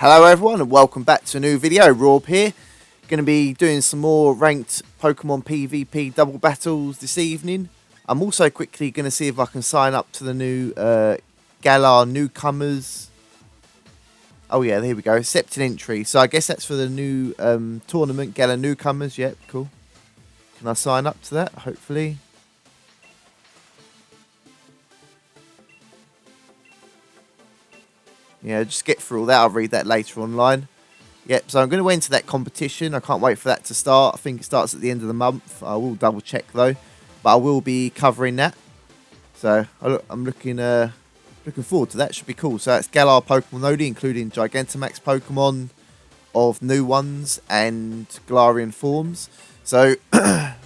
Hello everyone and welcome back to a new video. Rob here. Going to be doing some more ranked Pokemon PvP double battles this evening. I'm also quickly going to see if I can sign up to the new Galar newcomers. Oh yeah, there we go. Accepted entry. So I guess that's for the new tournament, Galar newcomers. Yep, cool. Can I sign up to that? Hopefully. Yeah, just get through all that. I'll read that later online. Yep, so I'm going to enter that competition. I can't wait for that to start. I think it starts at the end of the month. I will double check though. But I will be covering that. So I'm looking forward to that. Should be cool. So that's Galar Pokemon only, including Gigantamax Pokemon of new ones and Galarian forms. So now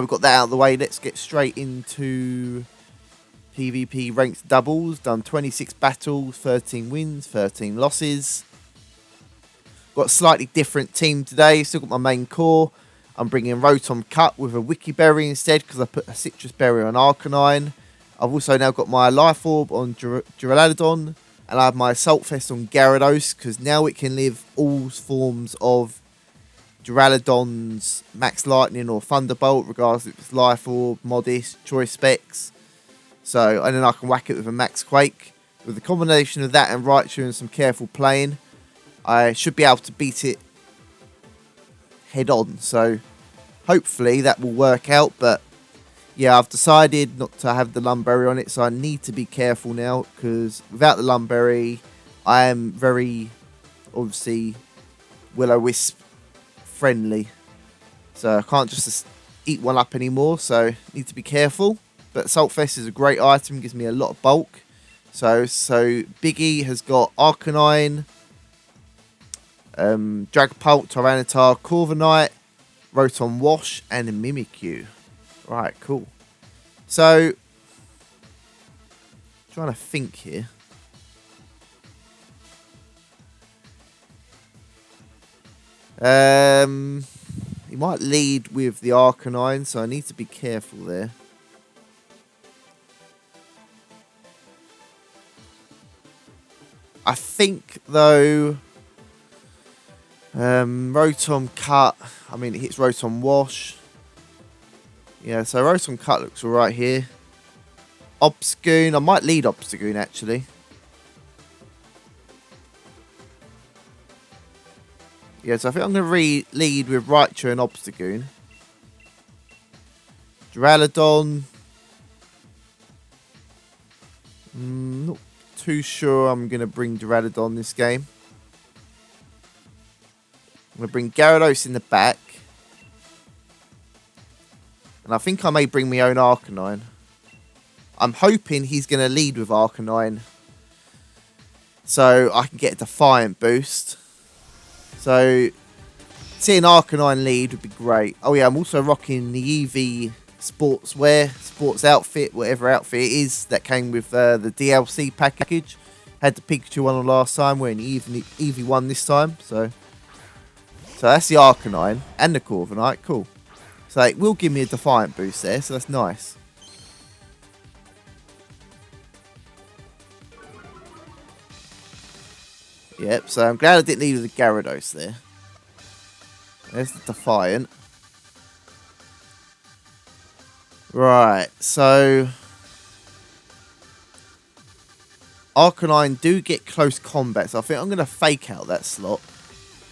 we've got that out of the way. Let's get straight into PvP ranked doubles. Done 26 battles, 13 wins, 13 losses. Got a slightly different team today. Still got my main core. I'm bringing Rotom Cut with a Wiki Berry instead because I put a Citrus Berry on Arcanine. I've also now got my Life Orb on Duraludon, and I have my Assault Vest on Gyarados because now it can live all forms of Duraludon's Max Lightning or Thunderbolt, regardless if it's Life Orb, Modest, Choice Specs. So, and then I can whack it with a Max Quake. With the combination of that and Raichu and some careful playing, I should be able to beat it head on. So, hopefully that will work out. But, yeah, I've decided not to have the Lumberry on it. So, I need to be careful now. Because without the Lumberry, I am very, obviously, Will-O-Wisp friendly. So, I can't just eat one up anymore. So, need to be careful. But Assault Vest is a great item, gives me a lot of bulk. So Biggie has got Arcanine, Dragapult, Tyranitar, Corviknight, Rotom Wash, and a Mimikyu. Right, cool. So, trying to think here. He might lead with the Arcanine, so I need to be careful there. I think, though, Rotom Cut, I mean, it hits Rotom Wash. Yeah, so Rotom Cut looks alright here. Obstagoon, I might lead Obstagoon, actually. Yeah, so I think I'm going to lead with Raichu and Obstagoon. Duraludon. Not too sure I'm going to bring Duraludon this game. I'm going to bring Gyarados in the back. And I think I may bring my own Arcanine. I'm hoping he's going to lead with Arcanine, so I can get a Defiant boost. So, seeing Arcanine lead would be great. Oh yeah, I'm also rocking the Eevee sports outfit, whatever outfit it is that came with the DLC package. Had the Pikachu one on last time, we're in Eevee one this time. So that's the Arcanine and the Corviknight, cool. So it will give me a Defiant boost there, so that's nice. Yep, so I'm glad I didn't leave with the Gyarados there. There's the Defiant. Right, so Arcanine do get close combat, so I think I'm going to fake out that slot.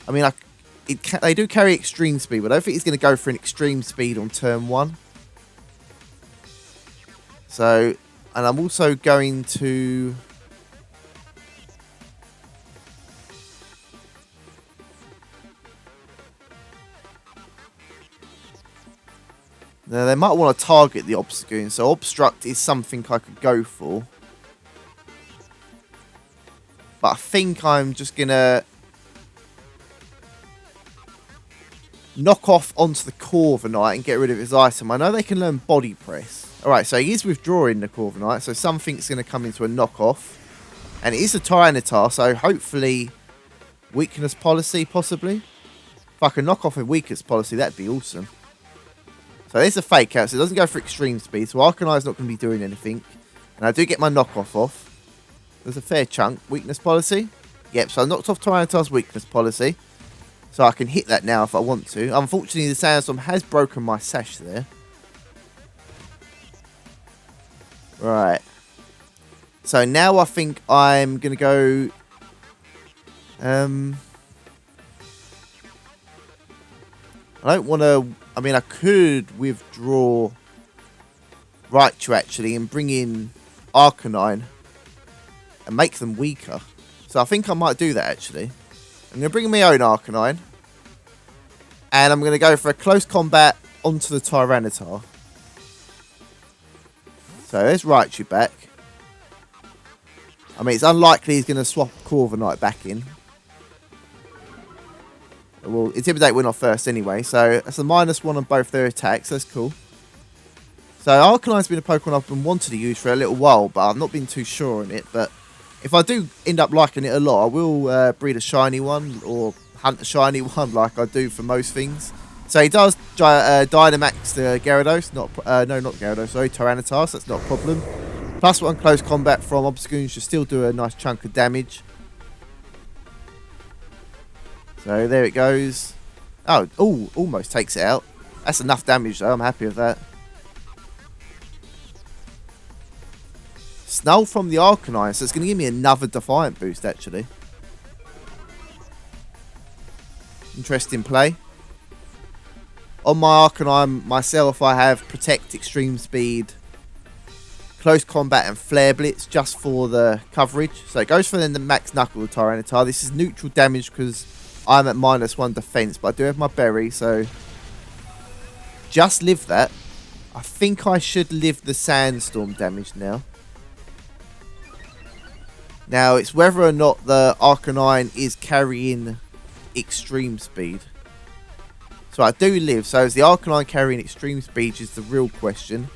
I mean, they do carry extreme speed, but I don't think he's going to go for an extreme speed on turn 1. So, and I'm also going to... Now, they might want to target the Obstagoon, so Obstruct is something I could go for. But I think I'm just going to knock off onto the Corviknight and get rid of his item. I know they can learn Body Press. Alright, so he is withdrawing the Corviknight, so something's going to come into a knockoff. And it is a Tyranitar, so hopefully Weakness Policy, possibly. If I can knock off a Weakness Policy, that'd be awesome. So there's a fake out, so it doesn't go for extreme speed, so Arcanine's not going to be doing anything. And I do get my knockoff off. There's a fair chunk. Weakness Policy. Yep, so I knocked off Tyranitar's weakness policy. So I can hit that now if I want to. Unfortunately, the Sandstorm has broken my sash there. Right. So now I think I'm going to go... I don't want to... I mean, I could withdraw Raichu, actually, and bring in Arcanine and make them weaker. So I think I might do that, actually. I'm going to bring my own Arcanine. And I'm going to go for a close combat onto the Tyranitar. So there's Raichu back. I mean, it's unlikely he's going to swap Corviknight back in. Well, Intimidate went off first anyway, so that's a -1 on both their attacks. That's cool. So Arcanine's been a Pokemon I've been wanting to use for a little while, but I've not been too sure on it. But if I do end up liking it a lot, I will breed a shiny one or hunt a shiny one like I do for most things. So he does Dynamax the Gyarados, not Gyarados, sorry, Tyranitar, so that's not a problem. +1 close combat from Obscune should still do a nice chunk of damage. So there it goes. Oh, almost takes it out. That's enough damage though, I'm happy with that. Snull from the Arcanine, so it's going to give me another Defiant boost actually. Interesting play. On my Arcanine myself, I have Protect, Extreme Speed, Close Combat and Flare Blitz just for the coverage. So it goes for then the Max Knuckle of Tyranitar. This is neutral damage because I'm at -1 defense, but I do have my Berry, so just live that. I think I should live the Sandstorm damage now. Now, it's whether or not the Arcanine is carrying Extreme Speed. So I do live. So is the Arcanine carrying Extreme Speed is the real question.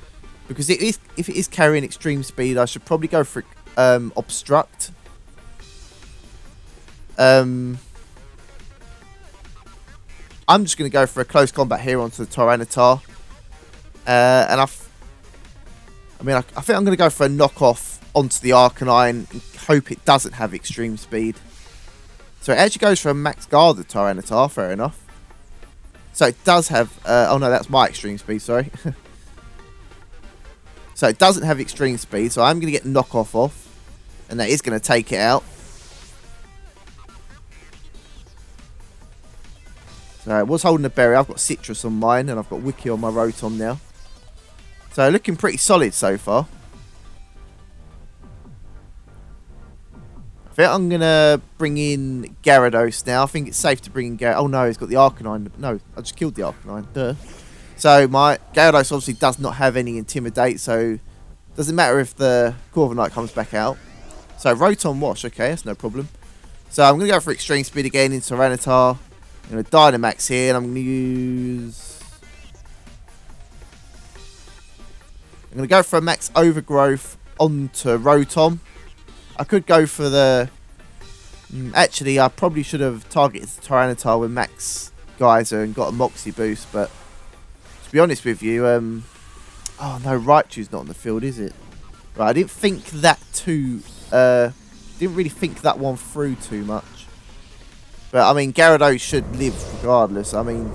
Because if it is carrying Extreme Speed, I should probably go for Obstruct. I'm just going to go for a close combat here onto the Tyranitar. And I think I'm going to go for a knockoff onto the Arcanine and hope it doesn't have Extreme Speed. So it actually goes for a Max Guard the Tyranitar, fair enough. So it does have... oh no, that's my Extreme Speed, sorry. So it doesn't have Extreme Speed, so I'm going to get knockoff off. And that is going to take it out. So I was holding a Berry. I've got Citrus on mine, and I've got Wiki on my Rotom now. So looking pretty solid so far. I think I'm going to bring in Gyarados now. I think it's safe to bring in Gyarados. Oh no, he's got the Arcanine. No, I just killed the Arcanine. Duh. So my Gyarados obviously does not have any Intimidate, so doesn't matter if the Corviknight comes back out. So Rotom Wash, okay, that's no problem. So I'm going to go for Extreme Speed again into Tyranitar. I'm going to Dynamax here, and I'm going to use... I'm going to go for a Max Overgrowth onto Rotom. I could go for the... Actually, I probably should have targeted the Tyranitar with Max Geyser and got a Moxie boost, but to be honest with you... oh no, Raichu's not on the field, is it? Right, I didn't think that too... didn't really think that one through too much. But, I mean, Gyarados should live regardless. I mean,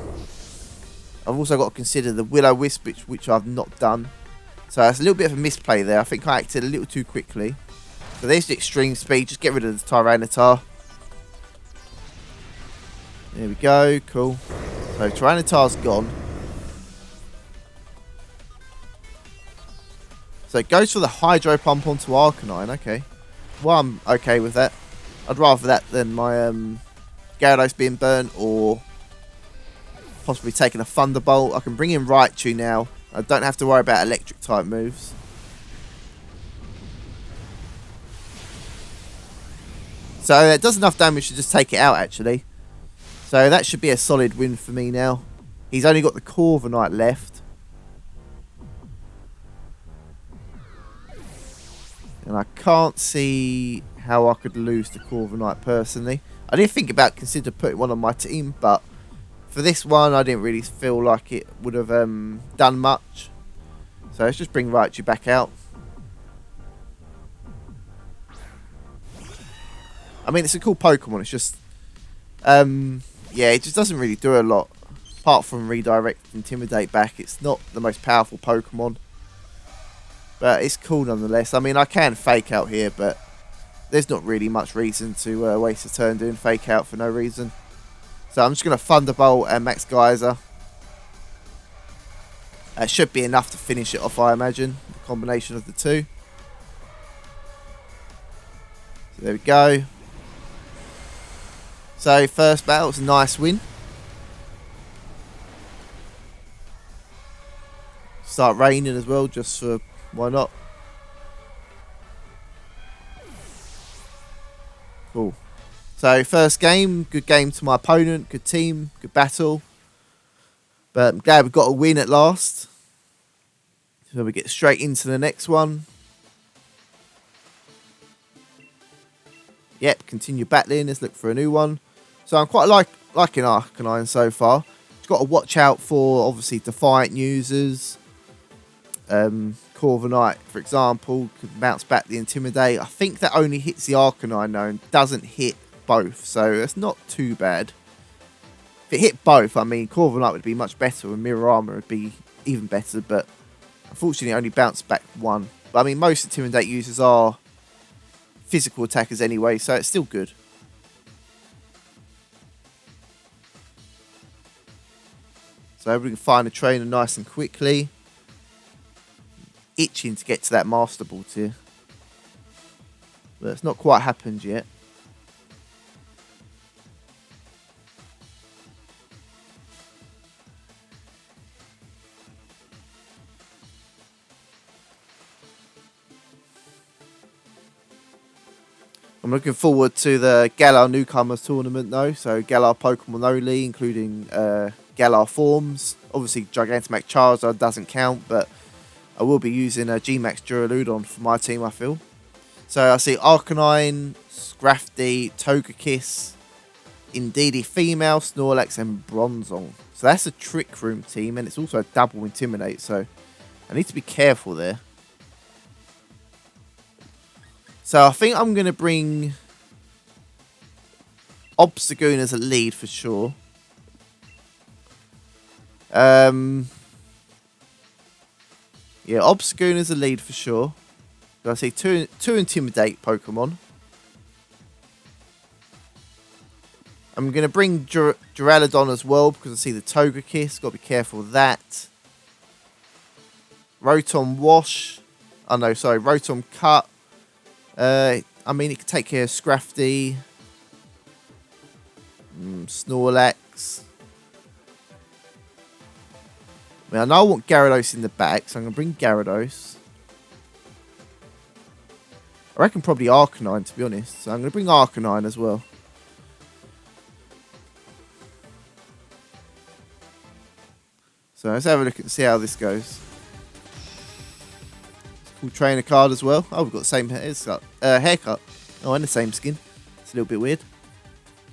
I've also got to consider the Will-O-Wisp, which I've not done. So, that's a little bit of a misplay there. I think I acted a little too quickly. So, there's the Extreme Speed. Just get rid of the Tyranitar. There we go. Cool. So, Tyranitar's gone. So, it goes for the Hydro Pump onto Arcanine. Okay. Well, I'm okay with that. I'd rather that than my... Gyarados being burnt or possibly taking a Thunderbolt. I can bring in Raichu now. I don't have to worry about electric type moves. So it does enough damage to just take it out actually. So that should be a solid win for me now. He's only got the Corviknight left. And I can't see how I could lose the Corviknight personally. I did think about consider putting one on my team, but for this one, I didn't really feel like it would have done much. So let's just bring Raichu back out. I mean, it's a cool Pokemon. It's just, yeah, it just doesn't really do a lot. Apart from redirect, intimidate back, it's not the most powerful Pokemon. But it's cool nonetheless. I mean, I can fake out here, but there's not really much reason to waste a turn doing fake out for no reason. So I'm just going to Thunderbolt and Max Geyser. That should be enough to finish it off, I imagine. The combination of the two. So there we go. So first battle was a nice win. Start raining as well, just for why not. Cool. So first game, good game to my opponent, good team, good battle. But I'm glad we got a win at last. So we get straight into the next one. Yep, continue battling. Let's look for a new one. So I'm quite liking Arcanine so far. Just got to watch out for obviously Defiant users. Corviknight, for example, could bounce back the Intimidate. I think that only hits the Arcanine though and doesn't hit both, so it's not too bad. If it hit both, I mean, Corviknight would be much better and Mirror Armor would be even better, but unfortunately it only bounced back one. But I mean, most Intimidate users are physical attackers anyway, so it's still good. So we can find a trainer nice and quickly. Itching to get to that Master Ball tier. But it's not quite happened yet. I'm looking forward to the Galar Newcomers tournament though. So Galar Pokemon only, including Galar forms. Obviously Gigantamax Charizard doesn't count, but I will be using a G-Max Duraludon for my team, I feel. So I see Arcanine, Scrafty, Togekiss, Indeedee Female, Snorlax and Bronzong. So that's a Trick Room team and it's also a double Intimidate, so I need to be careful there. So I think I'm going to bring Obstagoon as a lead for sure. Yeah, Obstagoon is a lead for sure. I see two Intimidate Pokemon. I'm going to bring Duraludon as well because I see the Togekiss. Got to be careful of that. Rotom Wash. Oh no, sorry. Rotom Cut. I mean, it could take care of Scrafty. Snorlax. I mean, I know I want Gyarados in the back, so I'm going to bring Gyarados. I reckon probably Arcanine, to be honest. So I'm going to bring Arcanine as well. So let's have a look and see how this goes. Cool trainer card as well. Oh, we've got the same haircut. Oh, and the same skin. It's a little bit weird.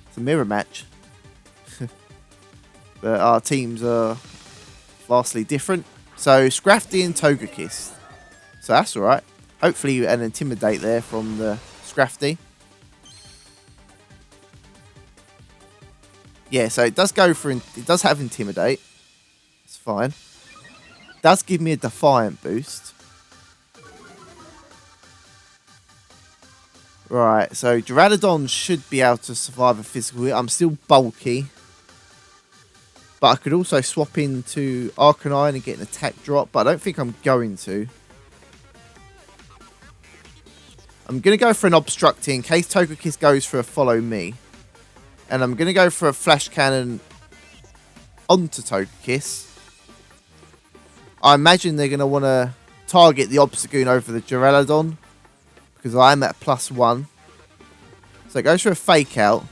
It's a mirror match. But our teams are vastly different. So Scrafty and Togekiss. So that's alright. Hopefully an Intimidate there from the Scrafty. Yeah, so it does go for... It does have Intimidate. It's fine. It does give me a Defiant boost. Right, so Duraludon should be able to survive a physical hit. I'm still bulky. But I could also swap into Arcanine and get an attack drop, but I don't think I'm going to. I'm going to go for an Obstruct in case Togekiss goes for a Follow Me. And I'm going to go for a Flash Cannon onto Togekiss. I imagine they're going to want to target the Obstagoon over the Duraludon, because I'm at +1. So it goes for a Fake Out.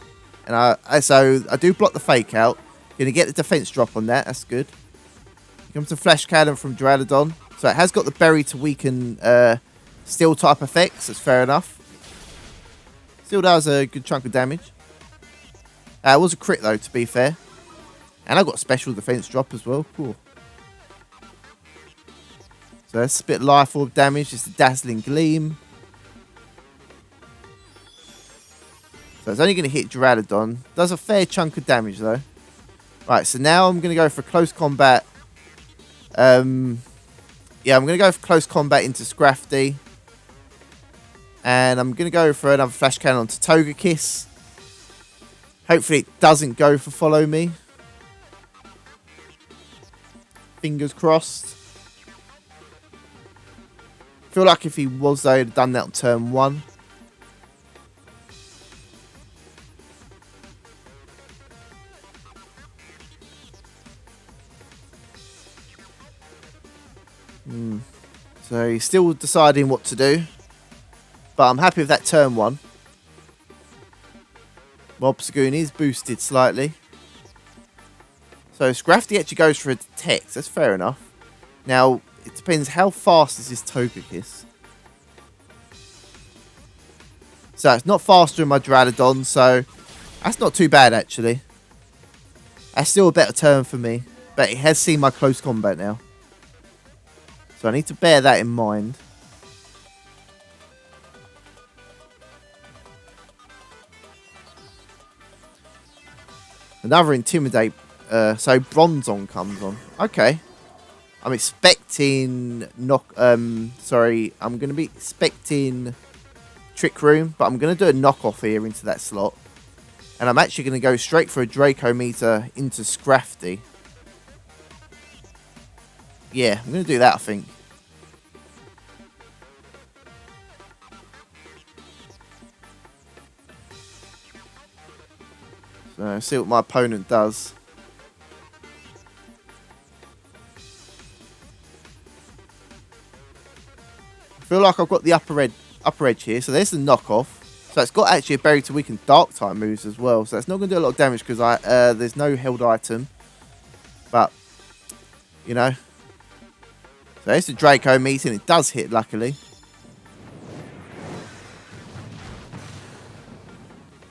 And so I do block the Fake Out. Going to get the defense drop on that. That's good. Comes to Flash Cannon from Duraludon. So it has got the Berry to weaken Steel type effects. That's fair enough. Still does a good chunk of damage. It was a crit though, to be fair. And I got special defense drop as well. Cool. So that's a bit of Life Orb damage. It's the Dazzling Gleam. So it's only going to hit Duraludon. Does a fair chunk of damage though. Right, so now I'm going to go for close combat. Yeah, I'm going to go for close combat into Scrafty. And I'm going to go for another Flash Cannon onto Togekiss. Hopefully it doesn't go for Follow Me. Fingers crossed. Feel like if he was though, he'd have done that on turn 1. So he's still deciding what to do. But I'm happy with that turn 1. Obstagoon is boosted slightly. So Scrafty actually goes for a Detect. That's fair enough. Now, it depends how fast is this Togekiss. So it's not faster than my Duraludon, so that's not too bad actually. That's still a better turn for me. But it has seen my close combat now. So I need to bear that in mind. Another Intimidate. So Bronzong comes on. Okay. I'm expecting I'm going to be expecting Trick Room, but I'm going to do a knockoff here into that slot. And I'm actually going to go straight for a Draco Meter into Scrafty. Yeah, I'm going to do that, I think. So, see what my opponent does. I feel like I've got the upper edge here. So, there's the knockoff. So, it's got actually a Berry to weaken Dark type moves as well. So, it's not going to do a lot of damage because there's no held item. But, you know. So, there's the Draco meeting. It does hit, luckily.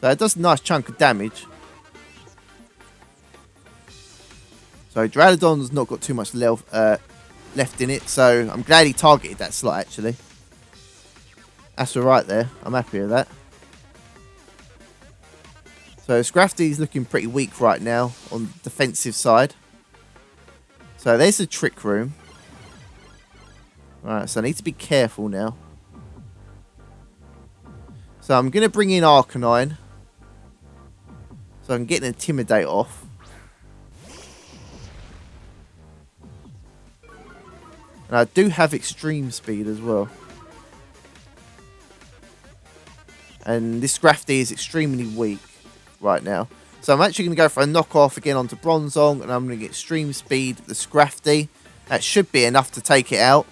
So, it does a nice chunk of damage. So, Duraludon's not got too much left in it. So, I'm glad he targeted that slot, actually. That's alright there. I'm happy with that. So, Scrafty's looking pretty weak right now on the defensive side. So, there's the Trick Room. Alright, so I need to be careful now. So, I'm going to bring in Arcanine. So, I can get an Intimidate off. And I do have Extreme Speed as well. And this Scrafty is extremely weak right now. So I'm actually going to go for a knockoff again onto Bronzong. And I'm going to get Extreme Speed, the Scrafty. That should be enough to take it out.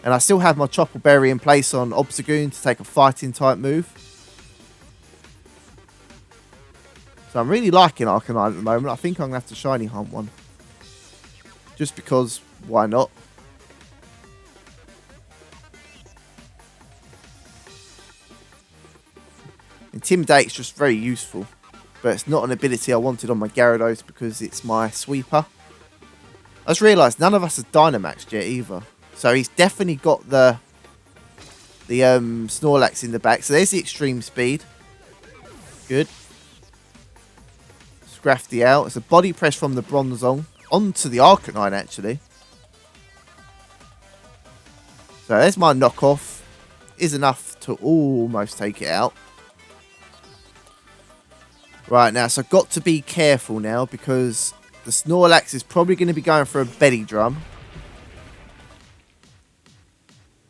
And I still have my Chopper Berry in place on Obstagoon to take a fighting type move. So I'm really liking Arcanine at the moment. I think I'm going to have to Shiny Hunt one. Just because, why not? Intimidate's just very useful. But it's not an ability I wanted on my Gyarados because it's my sweeper. I just realised none of us have Dynamaxed yet either. So he's definitely got the Snorlax in the back. So there's the Extreme Speed. Good. Scrafty out. It's a body press from the Bronzong onto the Arcanine actually. So there's my knockoff. Is enough to almost take it out. Right now, so I've got to be careful now because the Snorlax is probably going to be going for a belly drum.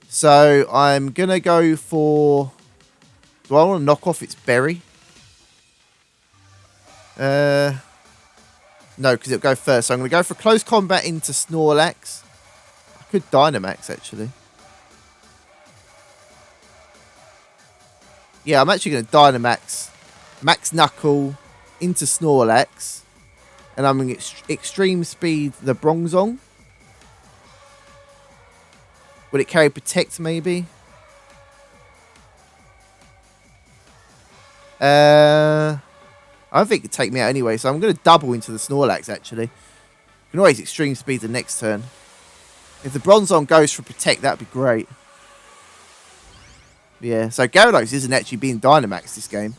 So I'm going to go for... Do I want to knock off its berry? No, because it'll go first. So I'm going to go for close combat into Snorlax. I could Dynamax, actually. Yeah, I'm actually going to Dynamax. Max Knuckle into Snorlax. And I'm going to Extreme Speed the Bronzong. Would it carry Protect, maybe? I don't think it could take me out anyway, so I'm going to double into the Snorlax, actually. You can always Extreme Speed the next turn. If the Bronzong goes for Protect, that'd be great. Yeah, so Gyarados isn't actually being Dynamaxed this game.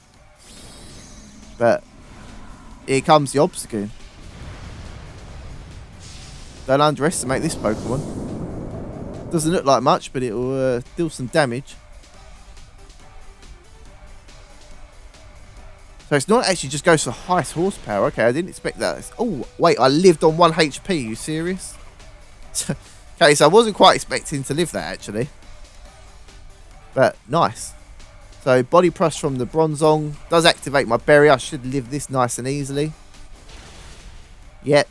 But here comes the Obstagoon. Don't underestimate this Pokemon. Doesn't look like much, but it will deal some damage. So it's not actually just goes for highest horsepower. Okay, I didn't expect that. Oh, wait, I lived on 1 HP. Are you serious? Okay, so I wasn't quite expecting to live that, actually. But nice. So Body Press from the Bronzong does activate my berry. I should live this nice and easily. Yep.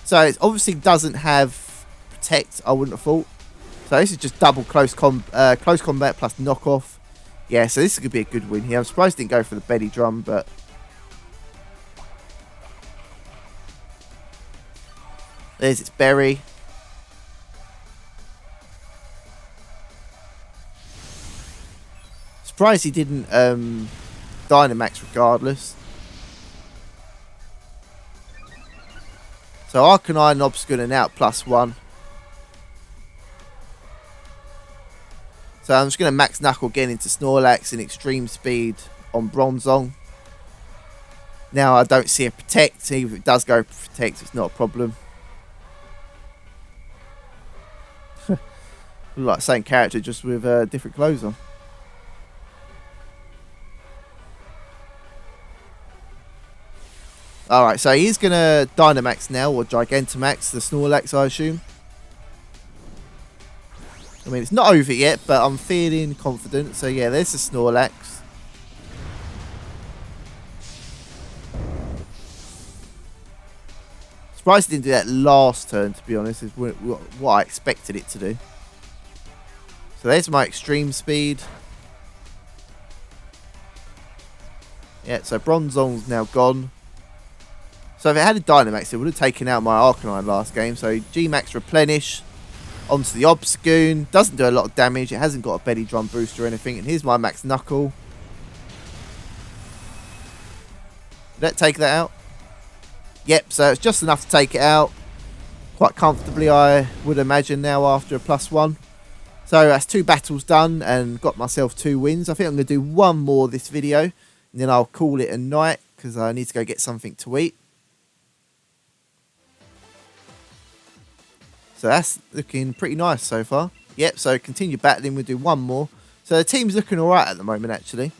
So it obviously doesn't have Protect, I wouldn't have thought. So this is just double close combat plus knockoff. Yeah, so this could be a good win here. I'm surprised it didn't go for the belly drum, but... There's its berry. Surprised he didn't Dynamax regardless. So Arcanine and Obstagoon out +1. So I'm just going to max Knuckle again into Snorlax in extreme speed on Bronzong. Now I don't see a Protect. Even if it does go for Protect, it's not a problem. Like the same character, just with different clothes on. Alright, so he's going to Dynamax now, or Gigantamax, the Snorlax, I assume. I mean, it's not over yet, but I'm feeling confident. So, yeah, there's the Snorlax. Surprised it didn't do that last turn, to be honest, is what I expected it to do. So, there's my extreme speed. Yeah, so Bronzong's now gone. So, if it had a Dynamax, it would have taken out my Arcanine last game. So, G-Max replenish. Onto the Obstagoon. Doesn't do a lot of damage. It hasn't got a belly drum boost or anything. And here's my max Knuckle. Did that take that out? Yep, so it's just enough to take it out. Quite comfortably, I would imagine now after a +1. So that's 2 battles done and got myself 2 wins. I think I'm going to do one more this video. And then I'll call it a night because I need to go get something to eat. So that's looking pretty nice so far. Yep, so continue battling. We'll do one more. So the team's looking alright at the moment, actually.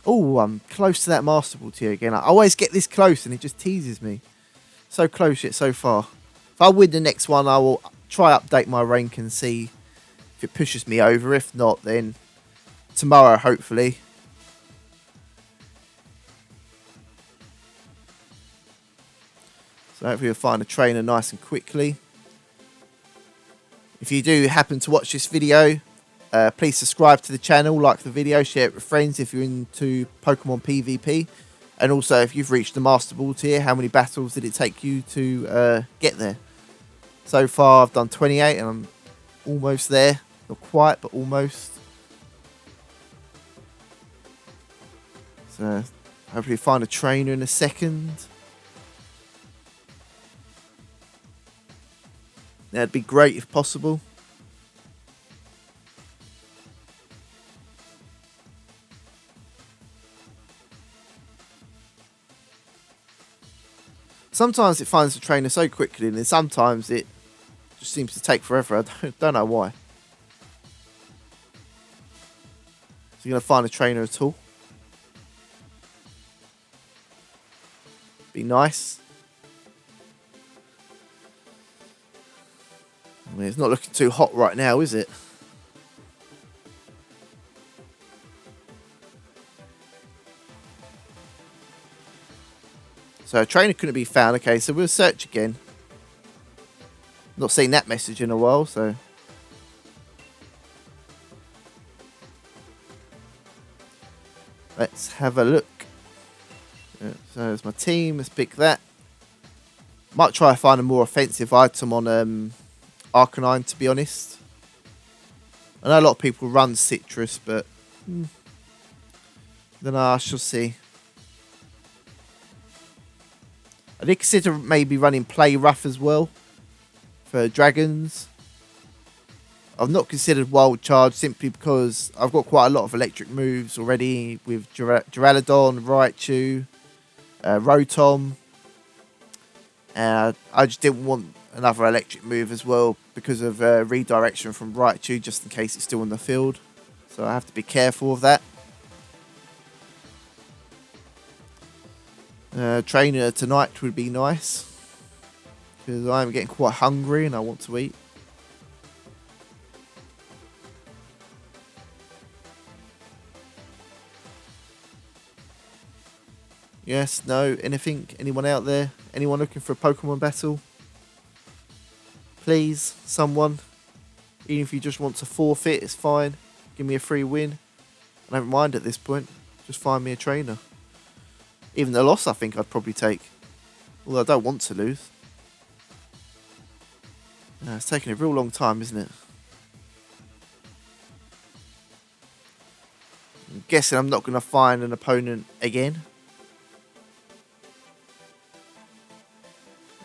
Oh, I'm close to that Master Ball tier again. I always get this close and it just teases me. So close yet so far. If I win the next one, I will try update my rank and see if it pushes me over. If not, then tomorrow, hopefully. So hopefully we'll find a trainer nice and quickly. If you do happen to watch this video, please subscribe to the channel, like the video, share it with friends if you're into Pokemon PvP. And also, if you've reached the Master Ball tier, how many battles did it take you to get there? So far, I've done 28 and I'm almost there. Not quite, but almost. So, hopefully find a trainer in a second. That'd be great if possible. Sometimes it finds the trainer so quickly, and then sometimes it just seems to take forever. I don't know why. So you're going to find a trainer at all? Be nice. I mean, it's not looking too hot right now, is it? So a trainer couldn't be found. Okay, so we'll search again. Not seen that message in a while, so... Let's have a look. Yeah, so there's my team. Let's pick that. Might try to find a more offensive item on Arcanine, to be honest. I know a lot of people run Citrus, but then I shall see. I did consider maybe running Play Rough as well for dragons. I've not considered Wild Charge simply because I've got quite a lot of electric moves already with Duraludon, Raichu, Rotom. I just didn't want another electric move as well because of redirection from Raichu, just in case it's still in the field. So I have to be careful of that. Trainer tonight would be nice because I'm getting quite hungry and I want to eat. Yes, no, anything? Anyone out there? Anyone looking for a Pokemon battle? Please, someone. Even if you just want to forfeit, it's fine. Give me a free win. I don't mind at this point. Just find me a trainer. Even the loss I think I'd probably take. Although I don't want to lose. It's taking a real long time, isn't it? I'm guessing I'm not going to find an opponent again.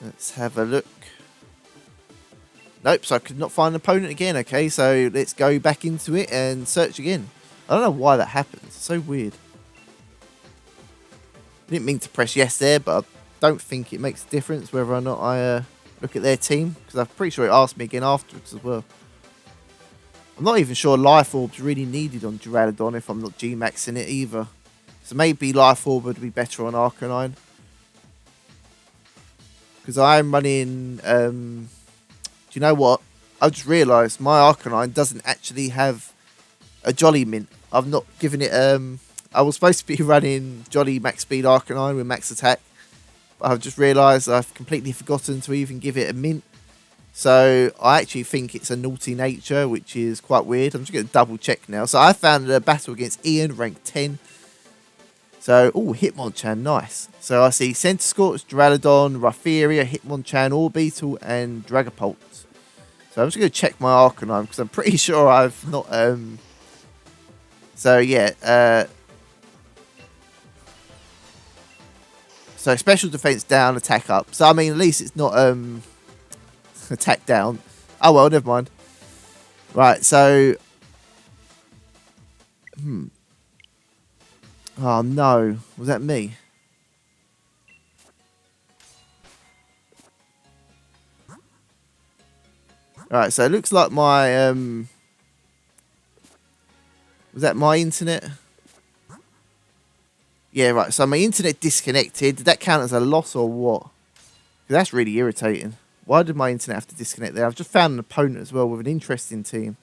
Let's have a look. Nope, so I could not find an opponent again. Okay, so let's go back into it and search again. I don't know why that happens. It's so weird. Didn't mean to press yes there, but I don't think it makes a difference whether or not I look at their team, because I'm pretty sure it asked me again afterwards as well. I'm not even sure Life Orb's really needed on Duraludon if I'm not G-Maxing it either. So maybe Life Orb would be better on Arcanine. Because I'm running... do you know what? I just realised my Arcanine doesn't actually have a Jolly Mint. I've not given it... I was supposed to be running Jolly Max Speed Arcanine with Max Attack. But I've just realised I've completely forgotten to even give it a Mint. So I actually think it's a naughty nature, which is quite weird. I'm just going to double check now. So I found a battle against Ian, rank 10. So, Hitmonchan, nice. So I see Centiskorch, Duraludon, Rhypheria, Hitmonchan, Orbeetle, and Dragapult. So I'm just going to check my Arcanine, because I'm pretty sure I've not... So, yeah. So, special defense down, attack up. So, I mean, at least it's not attack down. Oh, well, never mind. Right, so... Oh, no. Was that me? Alright, so it looks like my... Was that my internet? Yeah, right. So my internet disconnected. Did that count as a loss or what? 'Cause that's really irritating. Why did my internet have to disconnect there? I've just found an opponent as well with an interesting team.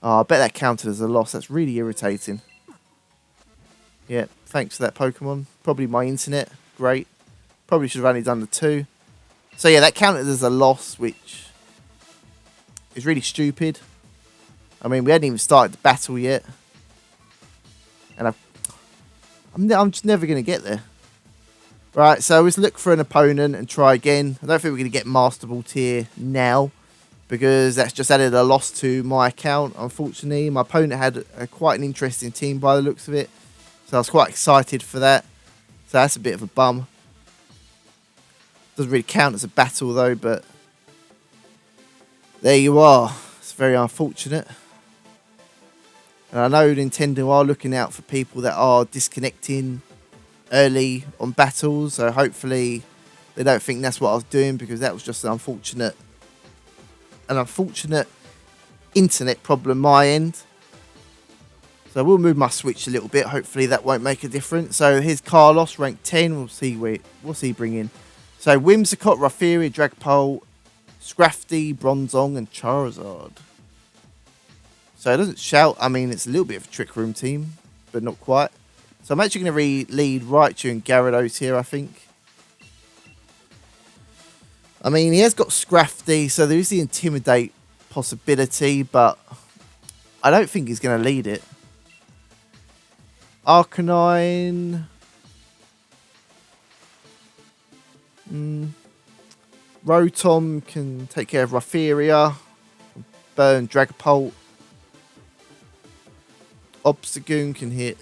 Oh, I bet that counted as a loss. That's really irritating. Yeah, thanks for that, Pokemon. Probably my internet. Great. Probably should have only done the 2. So yeah, that counted as a loss, which is really stupid. I mean, we hadn't even started the battle yet. And I'm just never going to get there. Right, so let's look for an opponent and try again. I don't think we're going to get Master Ball tier now, because that's just added a loss to my account, unfortunately. My opponent had quite an interesting team by the looks of it. So I was quite excited for that. So that's a bit of a bum. Doesn't really count as a battle though, but there you are. It's very unfortunate. And I know Nintendo are looking out for people that are disconnecting early on battles. So hopefully they don't think that's what I was doing, because that was just an unfortunate internet problem my end. So we'll move my Switch a little bit. Hopefully that won't make a difference. So here's Carlos, rank 10. We'll see what's he bringing. So Whimsicott, Rhypheria, Dragapult, Scrafty, Bronzong, and Charizard. So it doesn't shout. I mean, it's a little bit of a Trick Room team, but not quite. So I'm actually going to lead Raichu and Gyarados here, I think. I mean, he has got Scrafty, so there is the Intimidate possibility, but I don't think he's going to lead it. Arcanine. Rotom can take care of Rhypheria. Burn Dragapult. Obstagoon can hit.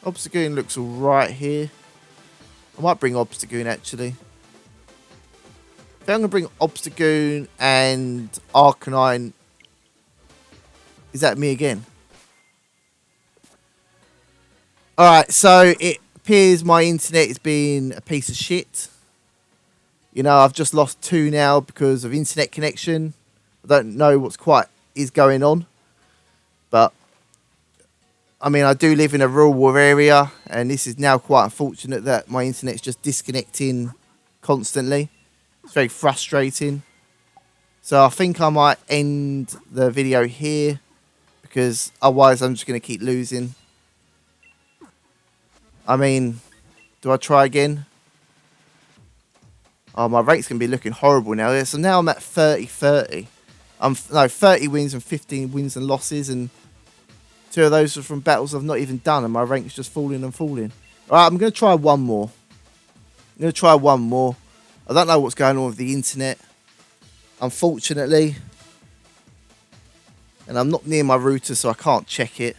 Obstagoon looks alright here. I might bring Obstagoon actually. I think I'm going to bring Obstagoon and Arcanine Is that me again? Alright, so it appears my internet is being a piece of shit. You know, I've just lost 2 now because of internet connection. I don't know what's quite is going on. But, I mean, I do live in a rural area. And this is now quite unfortunate that my internet's just disconnecting constantly. It's very frustrating. So I think I might end the video here. Because otherwise I'm just going to keep losing. I mean, do I try again? Oh, my rate's going to be looking horrible now. So now I'm at 30-30. 30 wins and 15 wins and losses. And 2 of those are from battles I've not even done. And my rank's just falling and falling. Alright, I'm going to try one more. I don't know what's going on with the internet. Unfortunately. And I'm not near my router, so I can't check it.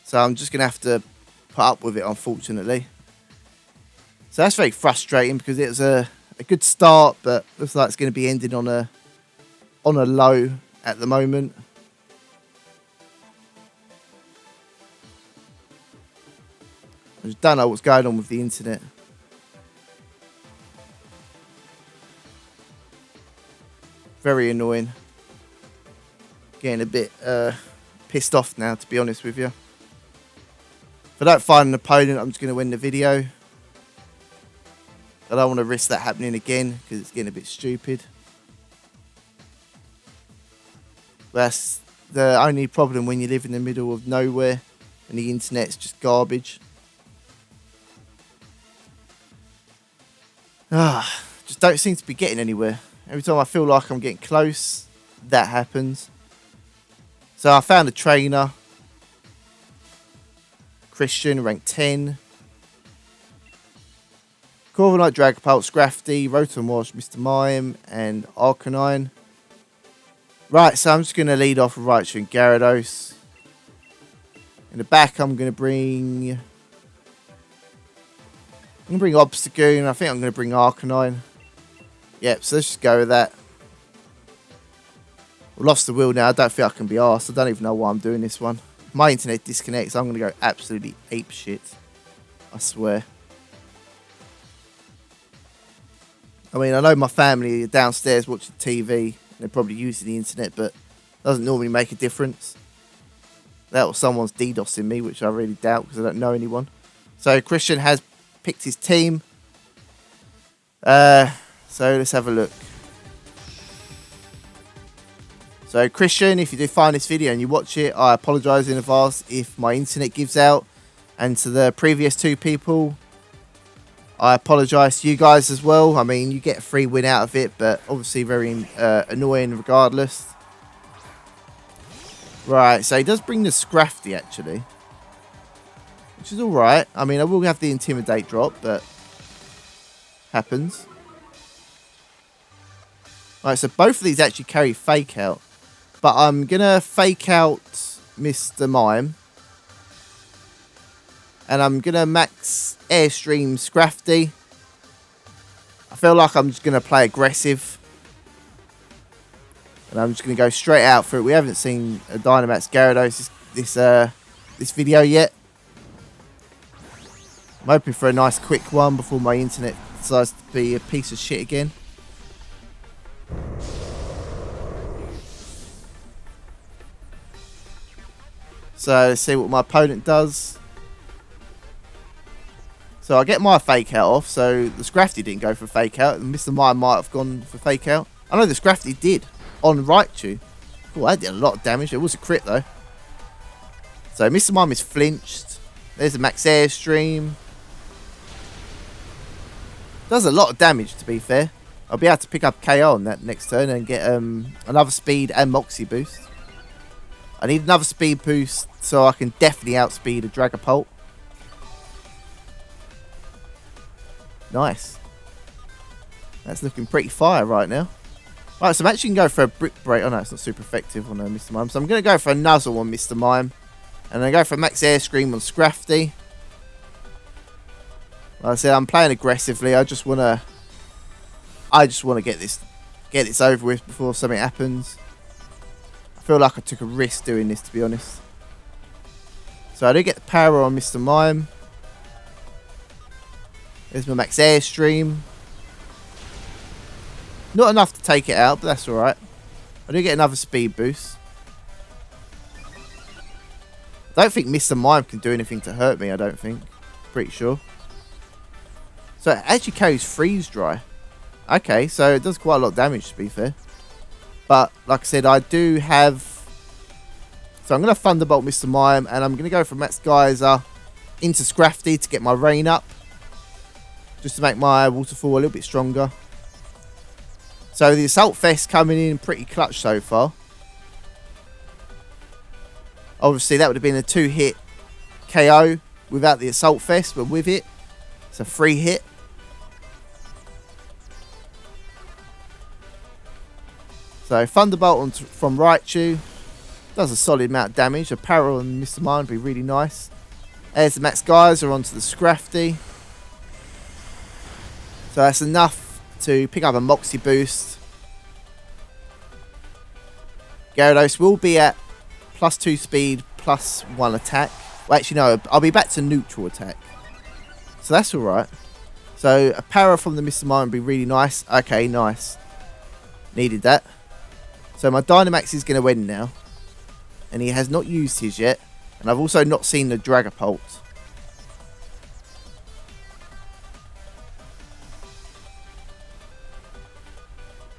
So I'm just going to have to put up with it, unfortunately. So that's very frustrating because it was a good start, but looks like it's going to be ending on a low at the moment. I just don't know what's going on with the internet. Very annoying. Getting a bit pissed off now, to be honest with you. If I don't find an opponent, I'm just going to win the video. I don't want to risk that happening again because it's getting a bit stupid. That's the only problem when you live in the middle of nowhere and the internet's just garbage. Just don't seem to be getting anywhere. Every time I feel like I'm getting close, that happens. So I found a trainer. Christian, rank 10. Corviknight, Dragapult, Scrafty, Rotomwash, Mr. Mime, and Arcanine. Right, so I'm just going to lead off with Raichu and Gyarados. In the back, I'm going to bring Obstagoon. I think I'm going to bring Arcanine. Yep, so let's just go with that. I've lost the wheel now. I don't think I can be arsed. I don't even know why I'm doing this one. My internet disconnects. I'm going to go absolutely ape shit. I swear. I mean, I know my family are downstairs watching TV. They're probably using the internet, but it doesn't normally make a difference. That was someone's DDoSing me, which I really doubt because I don't know anyone. So Christian has picked his team. So let's have a look. So Christian, if you do find this video and you watch it, I apologise in advance if my internet gives out. And to the previous 2 people, I apologise to you guys as well. I mean, you get a free win out of it, but obviously very annoying regardless. Right, so he does bring the Scrafty actually, which is alright. I mean, I will have the Intimidate drop, but happens. Right, so both of these actually carry Fake Out. But I'm going to Fake Out Mr. Mime. And I'm going to max Airstream Scrafty. I feel like I'm just going to play aggressive. And I'm just going to go straight out for it. We haven't seen a Dynamax Gyarados this video yet. I'm hoping for a nice quick one before my internet decides to be a piece of shit again. So let's see what my opponent does. So I get my Fake Out off. So the Scrafty didn't go for Fake Out. And Mr. Mime might have gone for Fake Out. I know the Scrafty did on Raichu. Cool, that did a lot of damage. It was a crit though. So Mr. Mime is flinched. There's a Max Airstream. Does a lot of damage to be fair. I'll be able to pick up KO on that next turn and get another speed and Moxie boost. I need another speed boost so I can definitely outspeed a Dragapult. Nice. That's looking pretty fire right now. Right, so I'm actually going to go for a Brick Break. Oh no, it's not super effective on Mr. Mime. So I'm going to go for a Nuzzle on Mr. Mime. And then go for a Max Air Scream on Scrafty. Like I said, I'm playing aggressively. I just want to get this over with before something happens. I I feel like I took a risk doing this, to be honest. So I do get the power on Mr. Mime. There's my max airstream. Not enough to take it out, but that's alright. I do get another speed boost. I don't think Mr. Mime can do anything to hurt me, I don't think. Pretty sure. So it actually carries freeze dry. Okay, so it does quite a lot of damage, to be fair. But, like I said, I do have... So I'm going to Thunderbolt Mr. Mime, and I'm going to go for Max Geyser into Scrafty to get my rain up. Just to make my waterfall a little bit stronger. So the Assault Vest coming in pretty clutch so far. Obviously, that would have been a 2-hit KO without the Assault Vest, but with it, it's a 3-hit. So Thunderbolt from Raichu does a solid amount of damage. A Power on Mr. Mime would be really nice. There's the Max Geyser onto the Scrafty. So that's enough to pick up a Moxie boost. Gyarados will be at +2 speed, +1 attack. Well, actually, no, I'll be back to neutral attack. So that's alright. So a Power from the Mr. Mime would be really nice. Okay, nice. Needed that. So my Dynamax is going to win now. And he has not used his yet. And I've also not seen the Dragapult.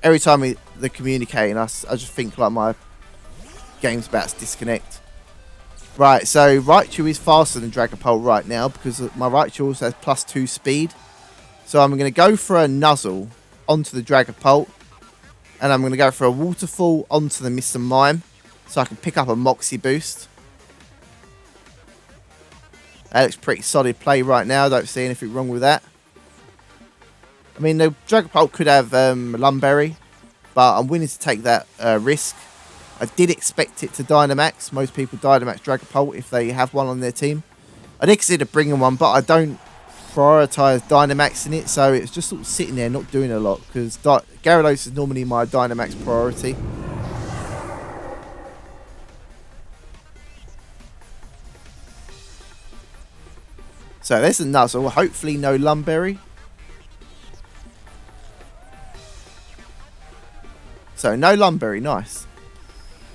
Every time they're communicating, I just think like my game's about to disconnect. Right, so Raichu is faster than Dragapult right now because my Raichu also has +2 speed. So I'm going to go for a Nuzzle onto the Dragapult. And I'm going to go for a Waterfall onto the Mr. Mime. So I can pick up a Moxie boost. That looks pretty solid play right now. I don't see anything wrong with that. I mean, the Dragapult could have Lumberry. But I'm willing to take that risk. I did expect it to Dynamax. Most people Dynamax Dragapult if they have one on their team. I did consider bringing one, but I don't prioritise Dynamaxing it, so it's just sort of sitting there not doing a lot because Gyarados is normally my Dynamax priority. So there's a Nuzzle, hopefully no Lumberry. So no Lumberry, nice.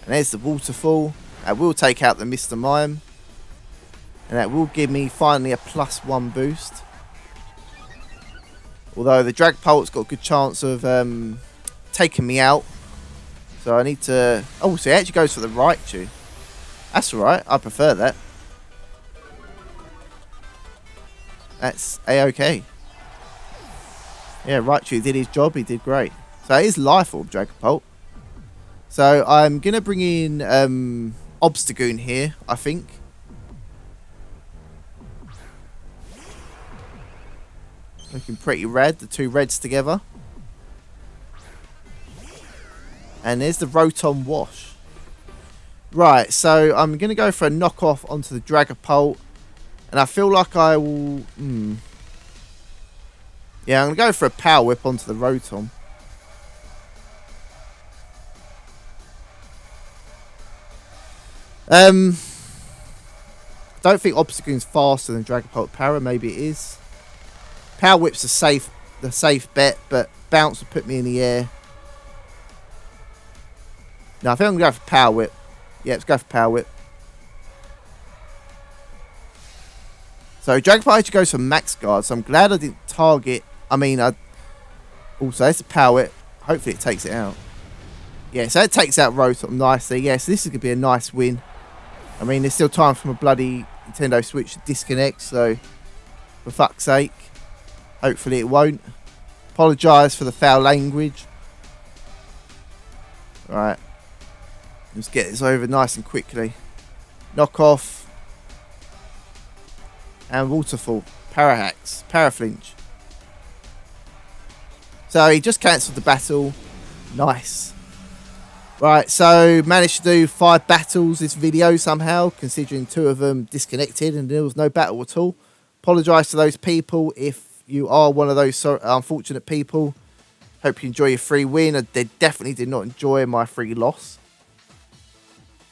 And there's the Waterfall. That will take out the Mr. Mime. And that will give me finally a +1 boost. Although the Dragapult's got a good chance of taking me out. So I need to... Oh, so it actually goes for the Raichu. That's alright. I prefer that. That's A-OK. Yeah, Raichu did his job. He did great. So it is Life Orb Dragapult. So I'm going to bring in Obstagoon here, I think. Looking pretty red, the two reds together. And there's the Rotom Wash. Right, so I'm going to go for a knockoff onto the Dragapult. And I feel like I will... Yeah, I'm going to go for a Power Whip onto the Rotom. Don't think Obstagoon's faster than Dragapult Power. Maybe it is. Power Whip's the safe bet, but Bounce will put me in the air. No, I think I'm going to go for Power Whip. Yeah, let's go for Power Whip. So Dragapult actually goes for Max Guard, so I'm glad I didn't target. I mean, also, it's a Power Whip. Hopefully it takes it out. Yeah, so it takes out Rotom nicely. Yeah, so this is going to be a nice win. I mean, there's still time for my bloody Nintendo Switch to disconnect, so for fuck's sake. Hopefully it won't. Apologise for the foul language. Right. Let's get this over nice and quickly. Knock off. And Waterfall. Parahax. Paraflinch. So he just cancelled the battle. Nice. Right, so managed to do 5 battles this video somehow, considering 2 of them disconnected and there was no battle at all. Apologise to those people if you are one of those unfortunate people. Hope you enjoy your free win. They definitely did not enjoy my free loss.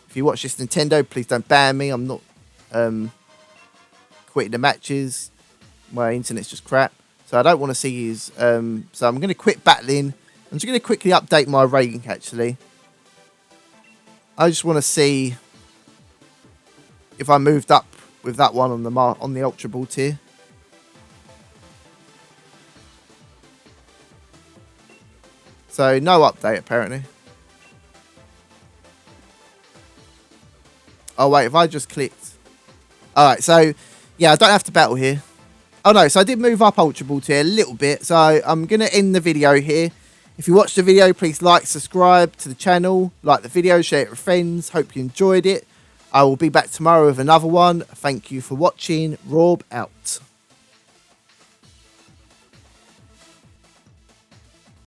If you watch this, Nintendo, please don't ban me. I'm not quitting the matches. My internet's just crap. So I don't want to see his... so I'm going to quit battling. I'm just going to quickly update my rank, actually. I just want to see if I moved up with that one on the Ultra Ball tier. So no update, apparently. Oh, wait, if I just clicked... Alright, so, yeah, I don't have to battle here. Oh, no, so I did move up Ultra Ball tier a little bit. So I'm going to end the video here. If you watched the video, please like, subscribe to the channel. Like the video, share it with friends. Hope you enjoyed it. I will be back tomorrow with another one. Thank you for watching. Rob out.